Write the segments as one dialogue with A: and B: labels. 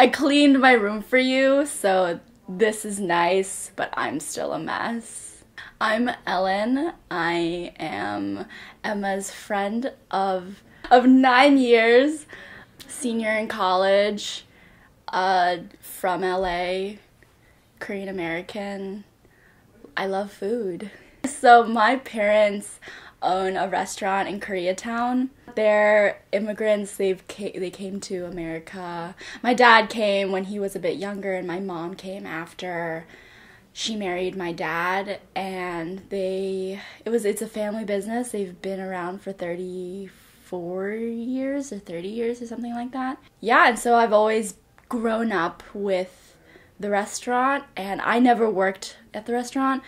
A: I cleaned my room for you, so this is nice, but I'm still a mess. I'm Ellen. I am Emma's friend of 9 years, senior in college, from LA, Korean American. I love food. So my parents own a restaurant in Koreatown. They're immigrants. They came to America. My dad came when he was a bit younger, and my mom came after she married my dad. And it's a family business. They've been around for 34 years or 30 years or something like that. Yeah, and so I've always grown up with the restaurant, and I never worked at the restaurant.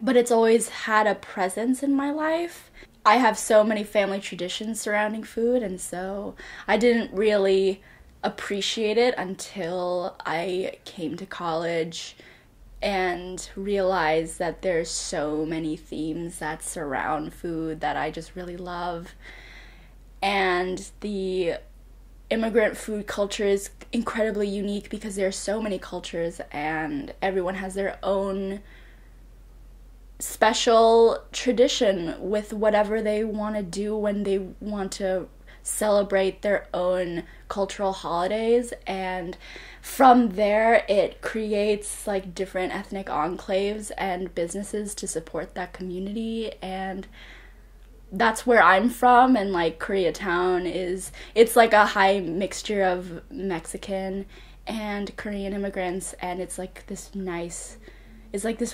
A: But it's always had a presence in my life. I have so many family traditions surrounding food, and so I didn't really appreciate it until I came to college and realized that there's so many themes that surround food that I just really love. And the immigrant food culture is incredibly unique because there are so many cultures and everyone has their own special tradition with whatever they want to do when they want to celebrate their own cultural holidays, and from there it creates like different ethnic enclaves and businesses to support that community. And that's where I'm from, and like Koreatown it's like a high mixture of Mexican and Korean immigrants, and it's like this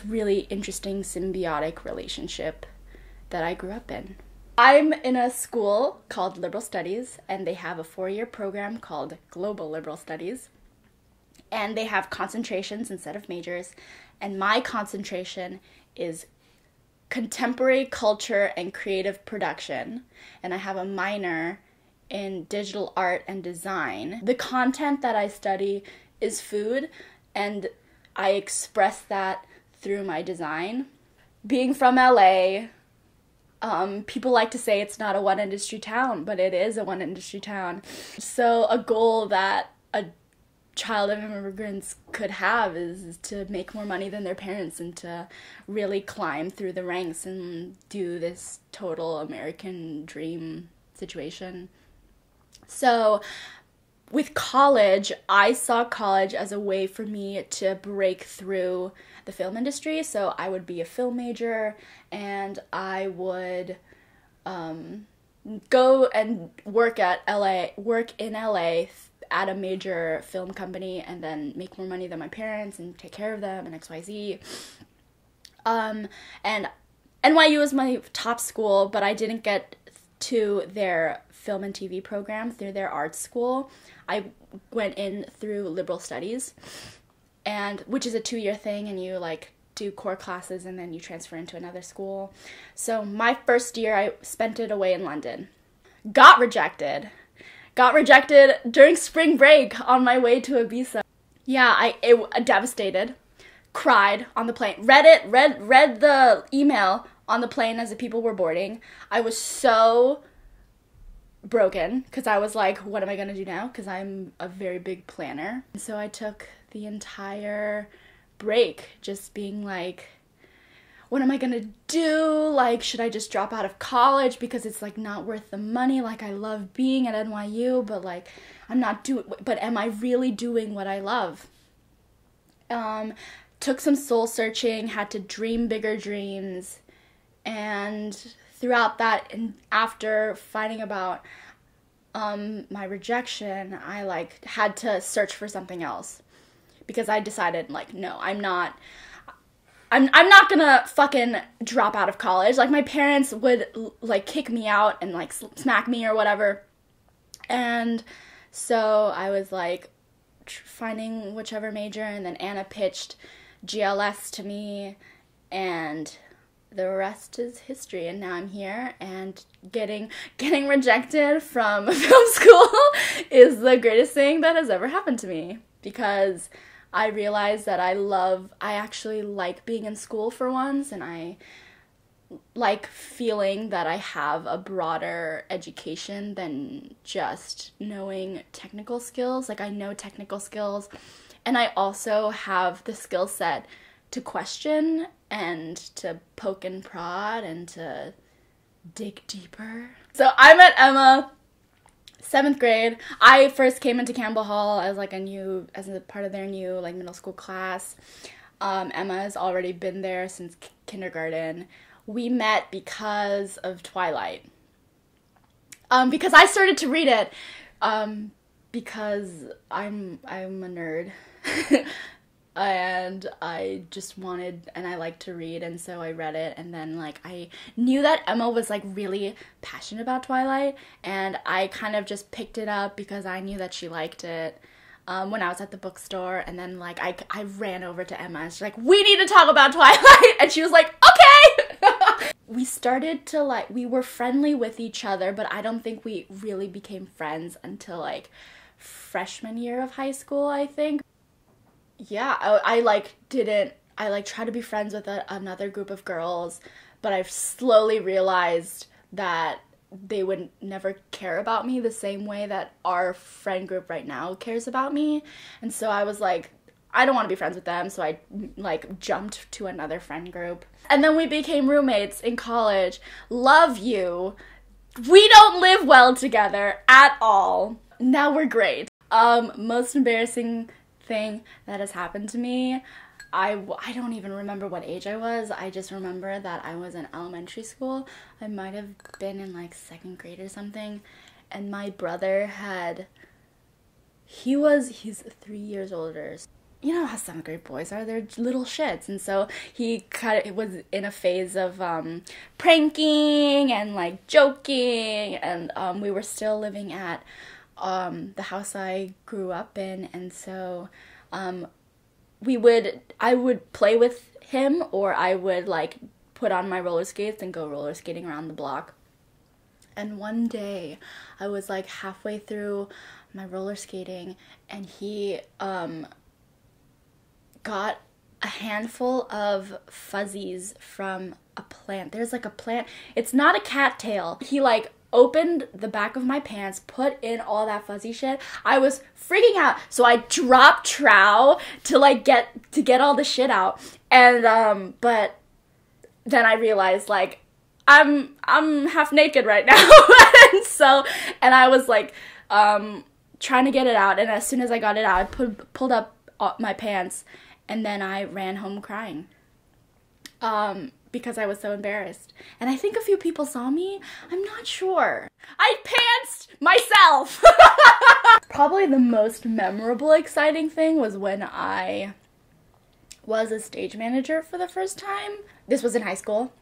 A: really interesting symbiotic relationship that I grew up in. I'm in a school called Liberal Studies, and they have a 4-year program called Global Liberal Studies, and they have concentrations instead of majors, and my concentration is contemporary culture and creative production, and I have a minor in digital art and design. The content that I study is food, and I express that through my design. Being from LA, people like to say it's not a one-industry town, but it is a one-industry town. So a goal that a child of immigrants could have is to make more money than their parents and to really climb through the ranks and do this total American dream situation. So with college, I saw college as a way for me to break through the film industry. So I would be a film major, and I would go and work in LA at a major film company, and then make more money than my parents and take care of them and XYZ. And NYU was my top school, but I didn't get to their film and TV program through their art school. I went in through Liberal Studies, which is a 2-year thing, and you like do core classes and then you transfer into another school. So my first year I spent it away in London. Got rejected during spring break on my way to Ibiza. Yeah, I devastated, cried on the plane, read the email on the plane as the people were boarding. I was so broken because I was like, what am I gonna do now? Because I'm a very big planner. And so I took the entire break just being like, what am I gonna do? Like, should I just drop out of college because it's like not worth the money? Like, I love being at NYU, but like but am I really doing what I love? Took some soul searching, had to dream bigger dreams, and throughout that, and after finding about my rejection, I like had to search for something else, because I decided like, no, I'm not gonna fucking drop out of college. Like, my parents would like kick me out and like smack me or whatever, and so I was like finding whichever major, and then Anna pitched GLS to me, and the rest is history. And now I'm here, and getting rejected from film school is the greatest thing that has ever happened to me, because I realized that I actually like being in school for once, and I like feeling that I have a broader education than just knowing technical skills. Like, I know technical skills, and I also have the skill set to question and to poke and prod and to dig deeper. So I met Emma 7th grade. I first came into Campbell Hall as like as a part of their new like middle school class. Emma has already been there since kindergarten. We met because of Twilight. Because I started to read it. Because I'm a nerd. And I just wanted, and I like to read, and so I read it, and then like I knew that Emma was like really passionate about Twilight, and I kind of just picked it up because I knew that she liked it when I was at the bookstore, and then like I ran over to Emma and she's like, we need to talk about Twilight, and she was like, okay! We started to like, we were friendly with each other, but I don't think we really became friends until like freshman year of high school, I think. Yeah, I tried to be friends with another group of girls, but I've slowly realized that they would never care about me the same way that our friend group right now cares about me. And so I was like, I don't want to be friends with them, so I like jumped to another friend group. And then we became roommates in college. Love you. We don't live well together at all. Now we're great. Most embarrassing thing that has happened to me, I don't even remember what age I was. I just remember that I was in elementary school. I might have been in like 2nd grade or something, and my brother he's 3 years older. You know how 7th grade boys are, they're little shits, and so he was in a phase of pranking and like joking, and we were still living at the house I grew up in, and so I would play with him, or I would like put on my roller skates and go roller skating around the block. And one day I was like halfway through my roller skating, and he got a handful of fuzzies from a plant. There's like a plant, it's not a cattail. He like opened the back of my pants, put in all that fuzzy shit. I was freaking out, so I dropped trow to like get all the shit out. And but then I realized like I'm half naked right now. and I was like trying to get it out, and as soon as I got it out, I pulled up my pants, and then I ran home crying. Because I was so embarrassed. And I think a few people saw me. I'm not sure. I pantsed myself! Probably the most memorable, exciting thing was when I was a stage manager for the first time. This was in high school.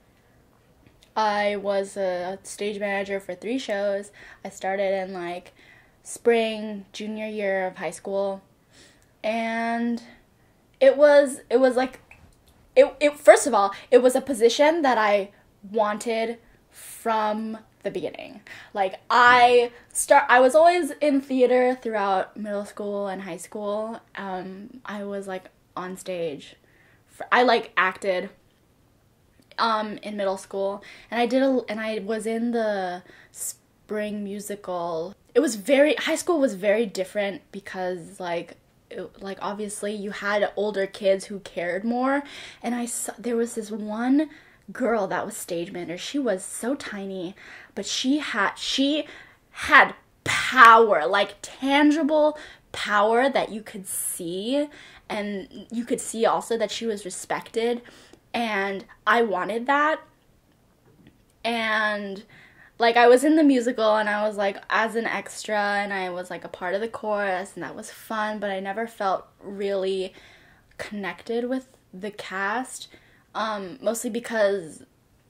A: I was a stage manager for 3 shows. I started in like spring, junior year of high school. And it was like, first of all, it was a position that I wanted from the beginning. Like, I was always in theater throughout middle school and high school. I was like on stage. I like acted in middle school, and I was in the spring musical. High school was very different because like obviously you had older kids who cared more, and there was this one girl that was stage manager. She was so tiny, but she had power, like tangible power that you could see, and you could see also that she was respected, and I wanted that. And like, I was in the musical, and I was like as an extra, and I was like a part of the chorus, and that was fun, but I never felt really connected with the cast, mostly because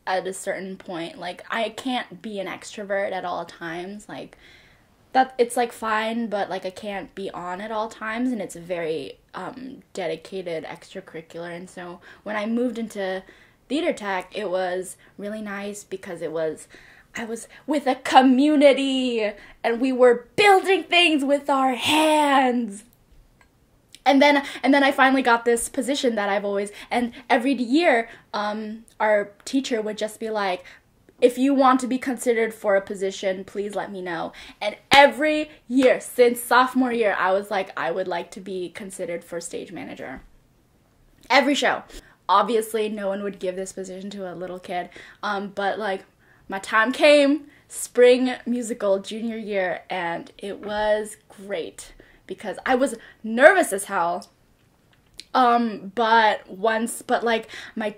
A: at a certain point, like, I can't be an extrovert at all times. Like, that it's like fine, but like I can't be on at all times, and it's a very dedicated extracurricular. And so when I moved into theater tech, it was really nice because I was with a community, and we were building things with our hands. And then I finally got this position that I've always, and every year, our teacher would just be like, if you want to be considered for a position, please let me know. And every year, since sophomore year, I was like, I would like to be considered for stage manager. Every show. Obviously, no one would give this position to a little kid, but like, my time came, spring musical junior year, and it was great because I was nervous as hell. But like my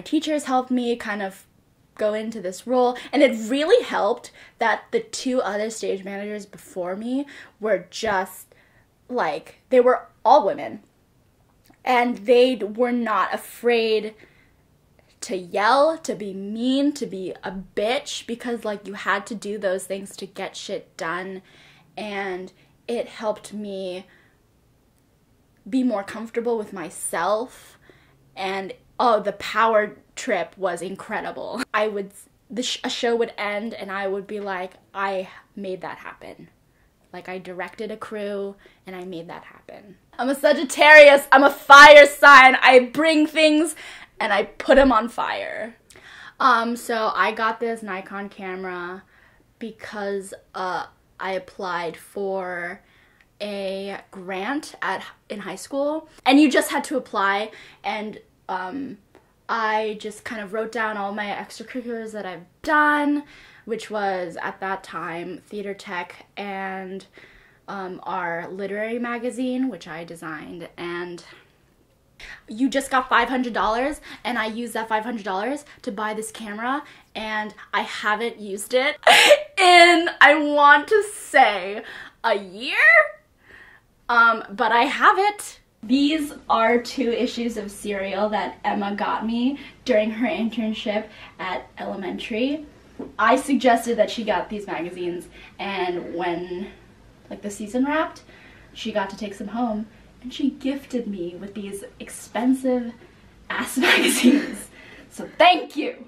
A: teachers helped me kind of go into this role, and it really helped that the two other stage managers before me were just like, they were all women, and they were not afraid to yell, to be mean, to be a bitch, because like, you had to do those things to get shit done, and it helped me be more comfortable with myself. And oh, the power trip was incredible. A show would end and I would be like, I made that happen. Like, I directed a crew and I made that happen. I'm a Sagittarius, I'm a fire sign. I bring things and I put them on fire. So I got this Nikon camera because I applied for a grant in high school, and you just had to apply, and I just kind of wrote down all my extracurriculars that I've done, which was at that time theater tech and our literary magazine, which I designed. And you just got $500, and I used that $500 to buy this camera, and I haven't used it in, I want to say, a year? But I have it. These are 2 issues of Serial that Emma got me during her internship at elementary. I suggested that she got these magazines, and when like the season wrapped, she got to take some home, and she gifted me with these expensive ass magazines. So thank you!